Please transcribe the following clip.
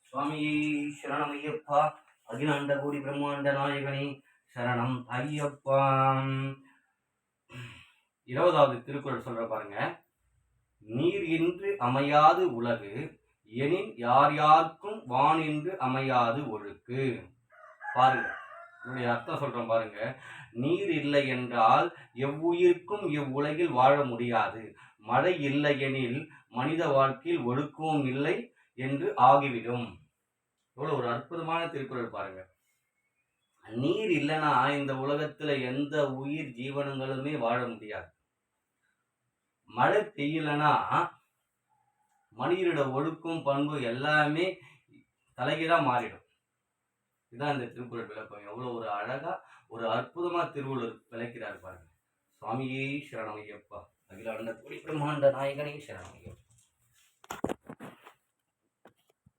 சுவாமியே சரணம் ஐயப்பா. அகிலாண்ட கோடி பிரம்மாண்ட நாயகனே சரணம் ஐயப்பா. 20வது திருக்குறள் சொல்ற பாருங்க. நீர் இன்று அமையாது உலகு எனின் யார் யாருக்கும் வான் என்று அமையாது ஒழுக்கு. பாருங்க, இதனுடைய அர்த்தம் சொல்றோம் பாருங்க. நீர் இல்லை என்றால் எவ்வுயிருக்கும் இவ்வுலகில் வாழ முடியாது. மழை இல்லை எனில் மனித வாழ்க்கையில் ஒழுக்கமும் இல்லை என்று ஆகிவிடும். எவ்வளவு ஒரு அற்புதமான திருக்குறள் பாருங்க. நீர் இல்லைன்னா இந்த உலகத்துல எந்த உயிர் ஜீவனங்களுமே வாழ முடியாது. மழை பெய்யலன்னா மனிதனோட ஒழுக்கம் பண்பு எல்லாமே தலைகீழா மாறிடும். இதுதான் இந்த திருக்குறள் விளக்கம். எவ்வளவு ஒரு அழகா ஒரு அற்புதமா திருவள்ளுவர் விளக்கிறார் பாருங்க. சுவாமியே சரணம் ஐயப்பா. அகிலாண்ட கோடி பிரம்மாண்ட நாயகனே சரணம் ஐயப்பா.